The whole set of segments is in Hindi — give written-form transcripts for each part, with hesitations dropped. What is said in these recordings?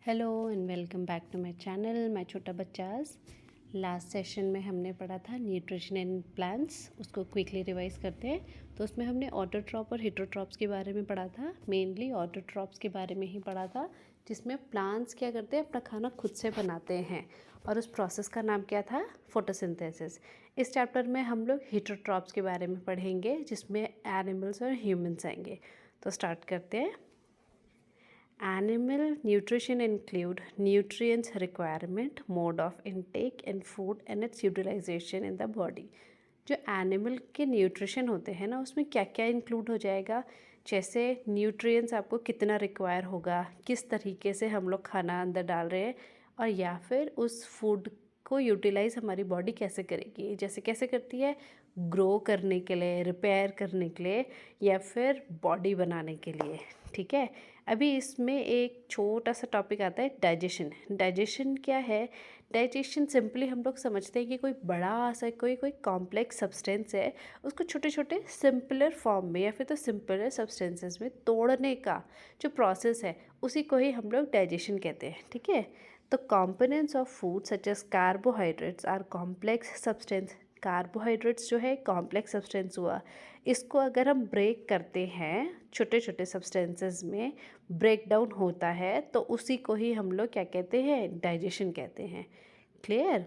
Hello and welcome back to my channel मैं छोटा बच्चाज। लास्ट सेशन में हमने पढ़ा था न्यूट्रिशन इन प्लांट्स, उसको क्विकली रिवाइज करते हैं। तो उसमें हमने ऑटोट्रॉप और हेटरोट्रॉप्स के बारे में पढ़ा था। मेनली ऑटोट्रॉप्स के बारे में ही पढ़ा था, जिसमें प्लांट्स क्या करते हैं, अपना खाना खुद से बनाते हैं और उस प्रोसेस का नाम क्या था, फोटोसिंथेसिस। इस चैप्टर में हम लोग हेटरोट्रॉप्स के बारे में पढ़ेंगे, जिसमें एनिमल्स और ह्यूमंस आएंगे। तो स्टार्ट करते हैं। Animal nutrition include nutrients requirement, mode of intake and food and its utilization in the body। जो एनिमल के न्यूट्रिशन होते हैं ना, उसमें क्या क्या इंक्लूड हो जाएगा, जैसे न्यूट्रिएंट्स आपको कितना रिक्वायर होगा, किस तरीके से हम लोग खाना अंदर डाल रहे हैं, और या फिर उस फूड को यूटिलाइज हमारी बॉडी कैसे करेगी, जैसे कैसे करती है, ग्रो करने के लिए, रिपेयर करने के लिए, या फिर बॉडी बनाने के लिए। ठीक है, अभी इसमें एक छोटा सा टॉपिक आता है डाइजेशन। डाइजेशन क्या है? डाइजेशन सिंपली हम लोग समझते हैं कि कोई बड़ा सा कोई कॉम्प्लेक्स सब्सटेंस है, उसको छोटे छोटे सिंपलर फॉर्म में या फिर तो सिंपलर सब्सटेंसेस में तोड़ने का जो प्रोसेस है, उसी को ही हम लोग डाइजेशन कहते हैं। ठीक है, तो components of food such as carbohydrates are complex substance. Carbohydrates जो है कॉम्प्लेक्स सब्सटेंस हुआ, इसको अगर हम ब्रेक करते हैं छोटे छोटे सब्सटेंसेस में, ब्रेक डाउन होता है, तो उसी को ही हम लोग क्या कहते हैं, डाइजेशन कहते हैं। Clear?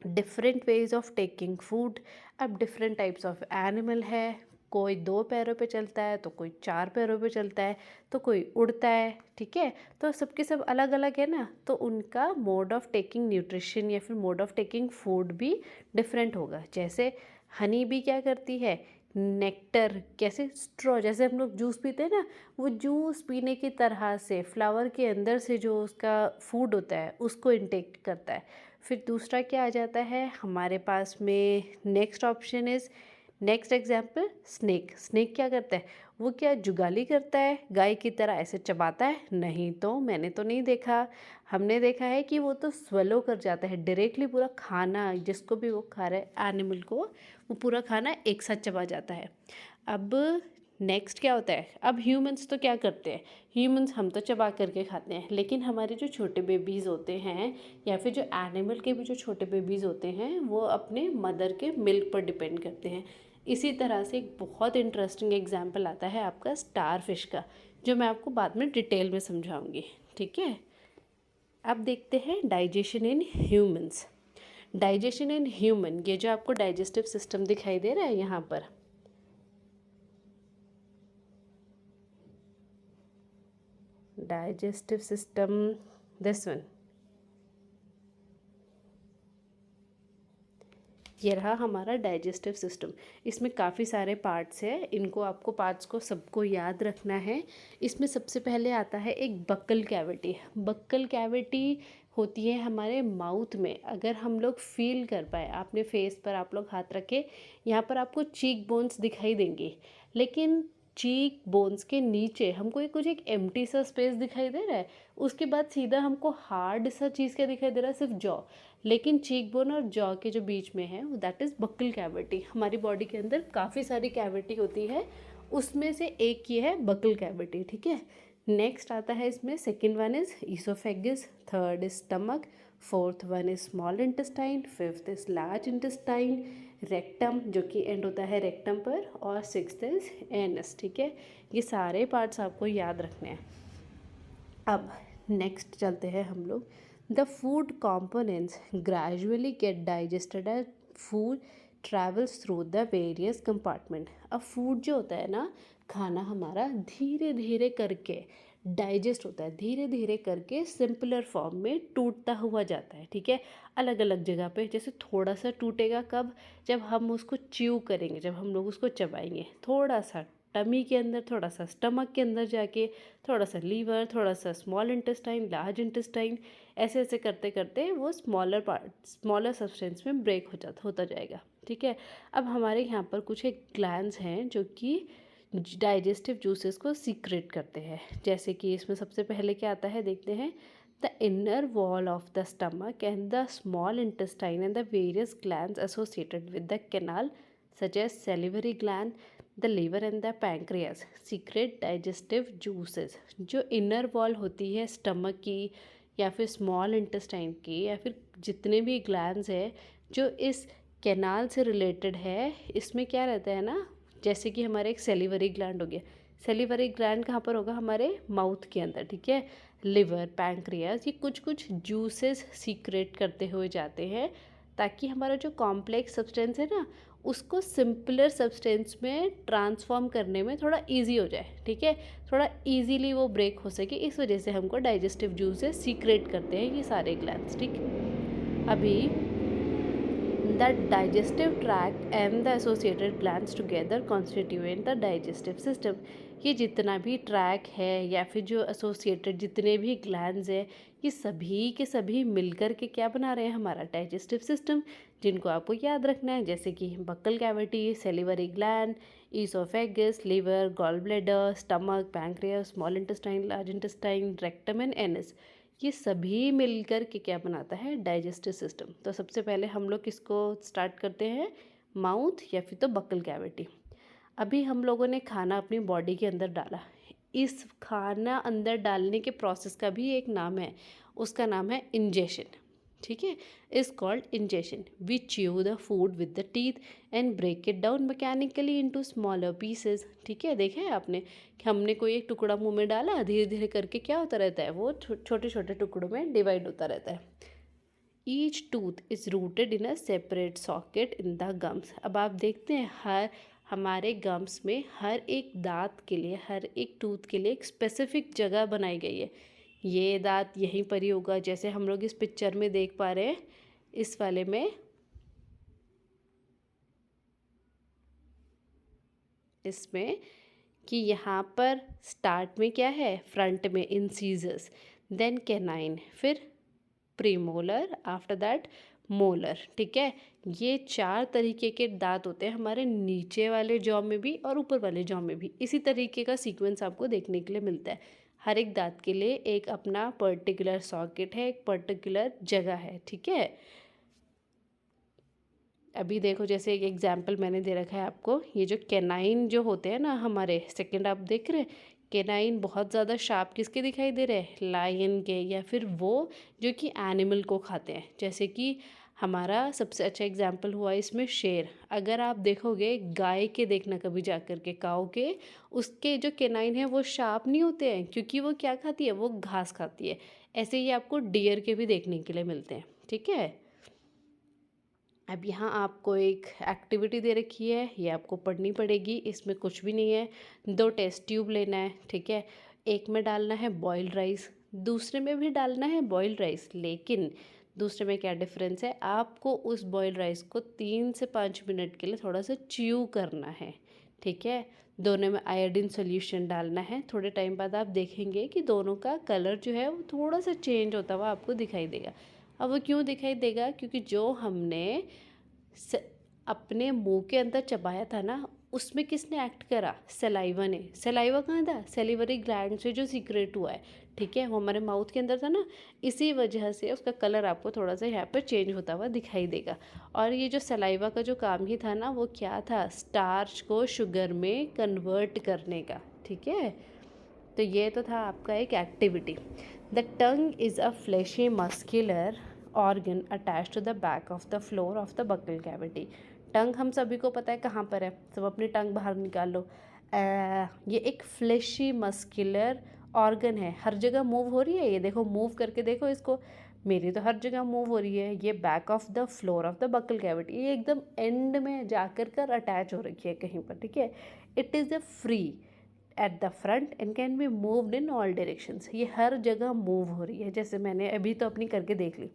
Different ways of taking food. अब डिफरेंट टाइप्स ऑफ एनिमल है, कोई 2 पैरों पे चलता है, तो कोई 4 पैरों पे चलता है, तो कोई उड़ता है। ठीक है, तो सबके सब अलग अलग है ना, तो उनका मोड ऑफ टेकिंग न्यूट्रिशन या फिर मोड ऑफ टेकिंग फूड भी डिफरेंट होगा। जैसे हनी भी क्या करती है, नेक्टर, कैसे स्ट्रॉ, जैसे हम लोग जूस पीते हैं ना, वो जूस पीने की तरह से फ्लावर के अंदर से जो उसका फूड होता है उसको इंटेक करता है। फिर दूसरा क्या आ जाता है हमारे पास में, next option is, next example, snake. Snake क्या करता है, वो क्या जुगाली करता है, गाय की तरह ऐसे चबाता है? नहीं, तो मैंने तो नहीं देखा। हमने देखा है कि वो तो स्वेलो कर जाता है डायरेक्टली, पूरा खाना जिसको भी वो खा रहा है एनिमल को, वो पूरा खाना एक साथ चबा जाता है। अब नेक्स्ट क्या होता है, अब ह्यूमंस तो क्या करते हैं, ह्यूमंस हम तो चबा करके खाते हैं, लेकिन हमारे जो छोटे बेबीज़ होते हैं या फिर जो एनिमल के भी जो छोटे बेबीज़ होते हैं, वो अपने मदर के मिल्क पर डिपेंड करते हैं। इसी तरह से एक बहुत इंटरेस्टिंग एग्जाम्पल आता है आपका स्टार फिश का, जो मैं आपको बाद में डिटेल में समझाऊंगी। ठीक है, अब देखते हैं digestion in humans. Digestion in human, ये जो आपको डाइजेस्टिव सिस्टम दिखाई दे रहा है यहाँ पर, डाइजेस्टिव सिस्टम, दिस वन, ये रहा हमारा डाइजेस्टिव सिस्टम। इसमें काफ़ी सारे पार्ट्स हैं, इनको आपको पार्ट्स को सबको याद रखना है। इसमें सबसे पहले आता है एक बक्कल कैविटी। बक्कल कैविटी होती है हमारे माउथ में। अगर हम लोग फील कर पाए, आपने फेस पर आप लोग हाथ रखे, यहाँ पर आपको चीक बोन्स दिखाई देंगी, लेकिन चीक बोन्स के नीचे हमको कुछ एक एम्प्टी सा स्पेस दिखाई दे रहा है। उसके बाद सीधा हमको हार्ड सा चीज़ क्या दिखाई दे रहा है, सिर्फ जॉ। लेकिन चीक बोन और जॉ के जो बीच में है, दैट इज़ बक्कल कैविटी। हमारी बॉडी के अंदर काफ़ी सारी कैविटी होती है, उसमें से एक ये है बक्कल कैविटी। ठीक है, नेक्स्ट आता है इसमें, second one is oesophagus, third is stomach, fourth one is small intestine, fifth is large intestine, rectum जो कि एंड होता है रेक्टम पर, और सिक्स्थ इज एनस। ठीक है, ये सारे पार्ट्स आपको याद रखने हैं। अब नेक्स्ट चलते हैं हम लोग, the food components gradually get digested as food travels through the various compartment। अब फूड जो होता है ना, खाना हमारा धीरे धीरे करके डाइजेस्ट होता है, धीरे धीरे करके सिंपलर फॉर्म में टूटता हुआ जाता है। ठीक है, अलग अलग जगह पे, जैसे थोड़ा सा टूटेगा कब, जब हम उसको च्यू करेंगे, जब हम लोग उसको चबाएंगे, थोड़ा सा टमी के अंदर, थोड़ा सा स्टमक के अंदर जाके, थोड़ा सा लीवर, थोड़ा सा स्मॉल इंटेस्टाइन, लार्ज इंटेस्टाइन, ऐसे ऐसे करते करते वो स्मॉलर पार्ट, स्मॉलर सब्सटेंस में ब्रेक होता जाएगा। ठीक है, अब हमारे यहाँ पर कुछ एक ग्लैंड्स हैं जो कि डाइजेस्टिव जूसेस को सीक्रेट करते हैं। जैसे कि इसमें सबसे पहले क्या आता है, देखते हैं, the inner wall of the stomach and the small intestine and the various glands associated with the canal such as salivary gland, the liver and the pancreas secrete digestive juices. जो इनर वॉल होती है स्टमक की या फिर स्मॉल इंटेस्टाइन की या फिर जितने भी ग्लैंड्स है जो इस कैनाल से रिलेटेड है, इसमें क्या रहता है ना, जैसे कि हमारे एक सेलिवरी ग्लैंड हो गया। सेलिवरी ग्लैंड कहाँ पर होगा? हमारे माउथ के अंदर, ठीक है। लिवर, पैंक्रियाज, ये कुछ कुछ जूसेस सीक्रेट करते हुए जाते हैं ताकि हमारा जो कॉम्प्लेक्स सब्सटेंस है ना उसको सिंपलर सब्सटेंस में ट्रांसफॉर्म करने में थोड़ा इजी हो जाए, ठीक है, थोड़ा इजीली वो ब्रेक हो सके। इस वजह से हमको डाइजेस्टिव जूसेस सीक्रेट करते हैं ये सारे ग्लैंड्स, ठीक। अभी the digestive tract and the associated glands together constitute the digestive system। ये जितना भी ट्रैक है या फिर जो एसोसिएटेड जितने भी ग्लैंड्स हैं ये सभी के सभी मिलकर के क्या बना रहे हैं? हमारा डाइजेस्टिव सिस्टम, जिनको आपको याद रखना है, जैसे कि buccal cavity, salivary gland, oesophagus, liver, gall bladder, stomach, pancreas, small intestine, large intestine, rectum and anus. ये सभी मिलकर के क्या बनाता है? Digestive system. तो सबसे पहले हम लोग किसको स्टार्ट करते हैं? माउथ या फिर तो बक्कल कैविटी। अभी हम लोगों ने खाना अपनी बॉडी के अंदर डाला, इस खाना अंदर डालने के प्रोसेस का भी एक नाम है, उसका नाम है इंजेशन, ठीक है। Is called ingestion. We chew the food with the teeth and break it down mechanically into smaller pieces, ठीक है। देखा है आपने कि हमने कोई एक टुकड़ा मुंह में डाला, धीरे धीरे करके क्या होता रहता है? वो छोटे छोटे टुकड़ों में डिवाइड होता रहता है। Each tooth is rooted in a separate socket in the gums. अब आप देखते हैं हमारे गम्स में हर एक दांत के लिए, हर एक टूथ के लिए एक स्पेसिफिक जगह बनाई गई है। ये दांत यहीं पर ही होगा, जैसे हम लोग इस पिक्चर में देख पा रहे हैं, इस वाले में, इसमें कि यहाँ पर स्टार्ट में क्या है? फ्रंट में इंसीजर्स, देन कैनाइन, फिर प्रीमोलर, आफ्टर दैट मोलर, ठीक है। ये 4 तरीके के दांत होते हैं हमारे नीचे वाले जॉ में भी और ऊपर वाले जॉ में भी। इसी तरीके का सीक्वेंस आपको देखने के लिए मिलता है। हर एक दांत के लिए एक अपना पर्टिकुलर सॉकेट है, एक पर्टिकुलर जगह है, ठीक है। अभी देखो, जैसे एक एग्जाम्पल मैंने दे रखा है आपको, ये जो कैनाइन जो होते हैं ना हमारे, सेकंड आप देख रहे हैं, कैनाइन बहुत ज़्यादा शार्प किसके दिखाई दे रहे हैं? लायन के, या फिर वो जो कि एनिमल को खाते हैं। जैसे कि हमारा सबसे अच्छा एग्जाम्पल हुआ इसमें शेर। अगर आप देखोगे गाय के, देखना कभी जा कर के, काऊ के, उसके जो कैनाइन है वो शार्प नहीं होते हैं, क्योंकि वो क्या खाती है? वो घास खाती है। ऐसे ही आपको डियर के भी देखने के लिए मिलते हैं, ठीक है। अब यहाँ आपको एक एक्टिविटी दे रखी है, ये आपको पढ़नी पड़ेगी। इसमें कुछ भी नहीं है, 2 टेस्ट ट्यूब लेना है, ठीक है। एक में डालना है बॉइल्ड राइस, दूसरे में भी डालना है बॉइल्ड राइस, लेकिन दूसरे में क्या डिफरेंस है? आपको उस बॉइल्ड राइस को 3 से 5 मिनट के लिए थोड़ा सा च्यू करना है, ठीक है। दोनों में आयोडीन सॉल्यूशन डालना है। थोड़े टाइम बाद आप देखेंगे कि दोनों का कलर जो है वो थोड़ा सा चेंज होता हुआ आपको दिखाई देगा। अब वो क्यों दिखाई देगा? क्योंकि जो हमने अपने मुंह के अंदर चबाया था ना, उसमें किसने एक्ट करा? सलाइवा ने। सलाइवा कहाँ था? सेलिवरी ग्लैंड से जो सीक्रेट हुआ है, ठीक है, वो हमारे माउथ के अंदर था ना, इसी वजह से उसका कलर आपको थोड़ा सा यहाँ पर चेंज होता हुआ दिखाई देगा। और ये जो सलाइवा का जो काम ही था ना, वो क्या था? स्टार्च को शुगर में कन्वर्ट करने का, ठीक है। तो ये तो था आपका एक activity. The tongue is a fleshy muscular organ attach to the back of the floor of the buccal cavity. Tongue हम सभी को पता है कहाँ पर है, सब अपनी टंग बाहर निकाल लो। ये एक फ्लैशी मस्कुलर ऑर्गन है, हर जगह मूव हो रही है। ये देखो, मूव करके देखो इसको, मेरी तो हर जगह मूव हो रही है। ये back of the floor of the buccal cavity, ये एकदम एंड में जाकर कर अटैच हो रखी है कहीं पर, ठीक है। It is a free at the front end can be moved in all directions. ये हर जगह मूव हो रही है, जैसे मैंने अभी तो अपनी करके देख ली।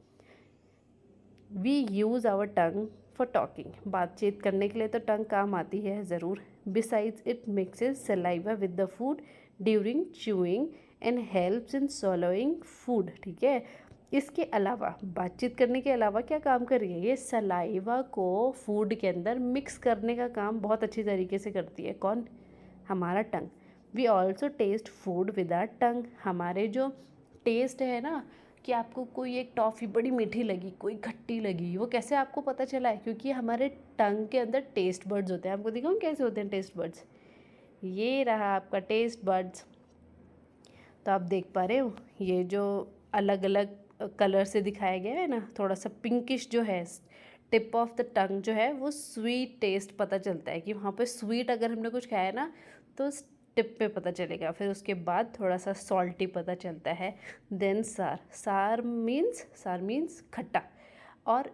We use our tongue for talking, बातचीत करने के लिए तो टंग काम आती है ज़रूर। Besides it mixes saliva with the food during chewing and helps in swallowing food, ठीक है। इसके अलावा, बातचीत करने के अलावा क्या काम कर रही है? ये सलाइवा को फूड के अंदर मिक्स करने का काम बहुत अच्छी तरीके से करती है। कौन? हमारा tongue. We also taste food with our tongue. हमारे जो टेस्ट है ना, कि आपको कोई एक टॉफ़ी बड़ी मीठी लगी, कोई खट्टी लगी, वो कैसे आपको पता चला है? क्योंकि हमारे टंग के अंदर टेस्ट बड्स होते हैं। आपको दिखाऊँ कैसे होते हैं टेस्ट बड्स? ये रहा आपका टेस्ट बड्स। तो आप देख पा रहे हो, ये जो अलग अलग कलर से दिखाया गया है ना, थोड़ा सा पिंकिश जो है टिप ऑफ द टंग जो है, वो स्वीट टेस्ट पता चलता है कि वहाँ पे स्वीट अगर हमने कुछ खाया है ना तो टिप पे पता चलेगा। फिर उसके बाद थोड़ा सा सॉल्टी पता चलता है। देन सार मीन्स खट्टा। और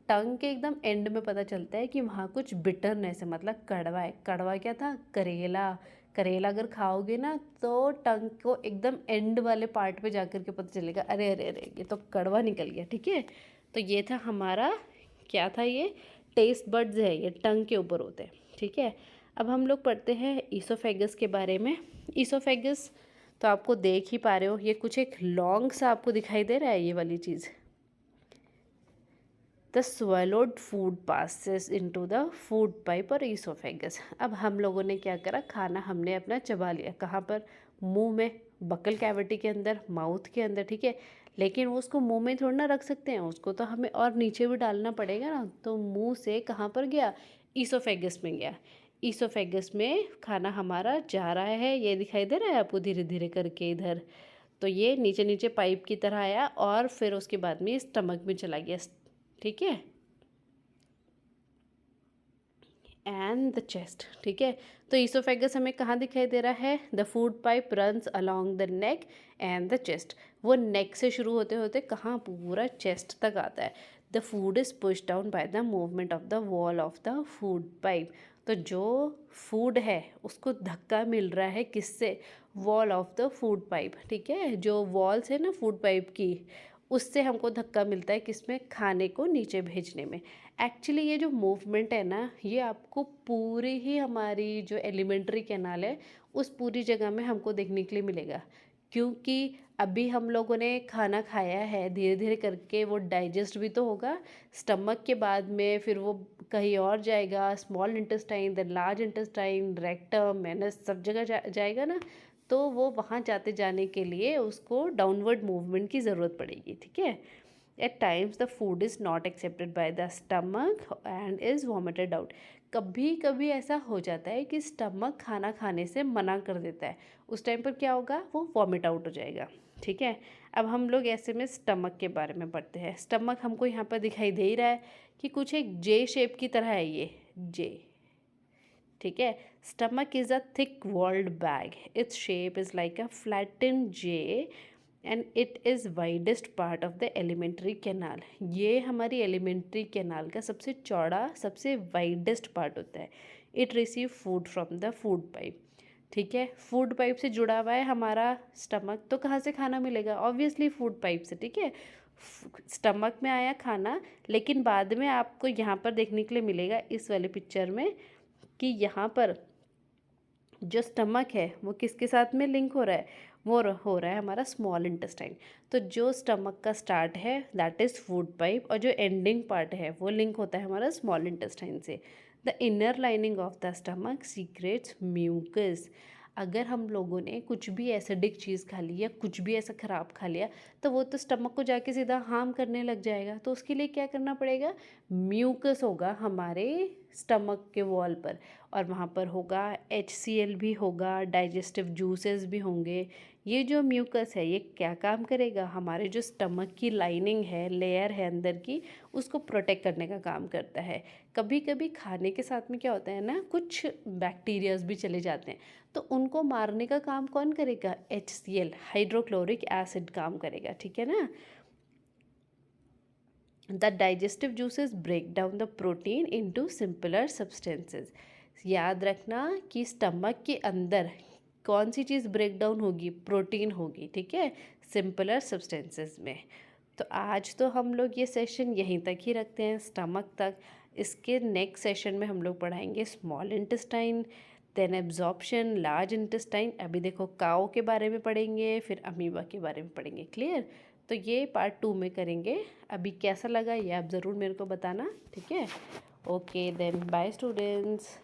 टंग के एकदम एंड में पता चलता है कि वहाँ कुछ बिटरनेस है, मतलब कड़वा है। कड़वा क्या था? करेला। करेला अगर खाओगे ना तो टंग को एकदम एंड वाले पार्ट पे जाकर के पता चलेगा, अरे अरे अरे ये तो कड़वा निकल गया। ठीक है, तो ये था हमारा, क्या था ये? टेस्ट बड्स है, ये टंग के ऊपर होते हैं। ठीक है, अब हम लोग पढ़ते हैं ईसोफेगस के बारे में। ईसोफेगस तो आपको देख ही पा रहे हो, ये कुछ एक लॉन्ग सा आपको दिखाई दे रहा है, ये वाली चीज़। The swallowed food passes into the food pipe और ईसोफेगस। अब हम लोगों ने क्या करा, खाना हमने अपना चबा लिया। कहाँ पर? मुंह में, बकल कैविटी के अंदर, माउथ के अंदर। ठीक है, लेकिन वो उसको मुंह में थोड़ा ना रख सकते हैं, उसको तो हमें और नीचे भी डालना पड़ेगा ना। तो मुंह से कहाँ पर गया? ईसोफेगस में गया। ईसोफेगस में खाना हमारा जा रहा है, ये दिखाई दे रहा है आपको धीरे धीरे करके इधर। तो ये नीचे नीचे पाइप की तरह आया और फिर उसके बाद में स्टमक में चला गया। ठीक है, एंड द चेस्ट। ठीक है, तो ईसोफेगस हमें कहाँ दिखाई दे रहा है? The food pipe runs along the neck and the chest. वो नेक से शुरू होते होते कहाँ? पूरा चेस्ट तक आता है। The food is push down by the movement of the wall of the food pipe. तो जो फूड है उसको धक्का मिल रहा है किससे? Wall of the food pipe. ठीक है, जो वॉल्स है ना फूड पाइप की, उससे हमको धक्का मिलता है किसमें? खाने को नीचे भेजने में। एक्चुअली ये जो मूवमेंट है ना, ये आपको पूरी ही हमारी जो एलिमेंट्री कैनाल है उस पूरी जगह में हमको देखने के लिए मिलेगा। क्योंकि अभी हम लोगों ने खाना खाया है, धीरे धीरे करके वो डाइजेस्ट भी तो होगा स्टमक के बाद में, फिर वो कहीं और जाएगा, small intestine, then large intestine, rectum, anus, सब जगह जाएगा ना। तो वो वहाँ जाते जाने के लिए उसको डाउनवर्ड मूवमेंट की ज़रूरत पड़ेगी। ठीक है, at times the food is not accepted by the stomach and is vomited out. कभी कभी ऐसा हो जाता है कि स्टमक खाना खाने से मना कर देता है, उस टाइम पर क्या होगा? वो वॉमिट आउट हो जाएगा। ठीक है, अब हम लोग ऐसे में स्टमक के बारे में पढ़ते हैं। स्टमक हमको यहाँ पर दिखाई दे ही रहा है कि कुछ एक जे शेप की तरह है, ये जे। ठीक है, stomach is a thick walled bag, its shape is like a flattened J and it is widest part of the alimentary canal. ये हमारी एलिमेंट्री कैनाल का सबसे चौड़ा, सबसे वाइडेस्ट पार्ट होता है। It receive food from the food pipe. ठीक है, फूड पाइप से जुड़ा हुआ है हमारा स्टमक, तो कहाँ से खाना मिलेगा? ऑब्वियसली फूड पाइप से। ठीक है, स्टमक में आया खाना, लेकिन बाद में आपको यहाँ पर देखने के लिए मिलेगा इस वाले पिक्चर में कि यहाँ पर जो स्टमक है वो किसके साथ में लिंक हो रहा है? वो हो रहा है हमारा स्मॉल इंटेस्टाइन। तो जो स्टमक का स्टार्ट है दैट इज़ फूड पाइप, और जो एंडिंग पार्ट है वो लिंक होता है हमारा स्मॉल इंटेस्टाइन से। The inner lining of the stomach secretes mucus. अगर हम लोगों ने कुछ भी एसिडिक चीज़ खा ली या कुछ भी ऐसा ख़राब खा लिया तो वो तो स्टमक को जाके सीधा हार्म करने लग जाएगा। तो उसके लिए क्या करना पड़ेगा? म्यूकस होगा हमारे स्टमक के वॉल पर, और वहाँ पर होगा HCl भी होगा, डाइजेस्टिव जूसेस भी होंगे। ये जो म्यूकस है ये क्या काम करेगा? हमारे जो स्टमक की लाइनिंग है, लेयर है अंदर की, उसको प्रोटेक्ट करने का काम करता है। कभी कभी खाने के साथ में क्या होता है ना, कुछ बैक्टीरियाज भी चले जाते हैं, तो उनको मारने का काम कौन करेगा? HCl, हाइड्रोक्लोरिक एसिड काम करेगा। ठीक है ना। The digestive juices break down the protein into simpler substances. याद रखना कि स्टमक के अंदर कौन सी चीज़ ब्रेक डाउन होगी? प्रोटीन होगी। ठीक है, सिंपलर सब्सटेंसेस में। तो आज तो हम लोग ये सेशन यहीं तक ही रखते हैं, स्टमक तक। इसके नेक्स्ट सेशन में हम लोग पढ़ाएंगे small intestine, then absorption, large intestine. अभी देखो काओ के बारे में पढ़ेंगे, फिर अमीबा के बारे में पढ़ेंगे। क्लियर? तो ये पार्ट 2 में करेंगे। अभी कैसा लगा ये आप ज़रूर मेरे को बताना। ठीक है, ओके देन बाय स्टूडेंट्स।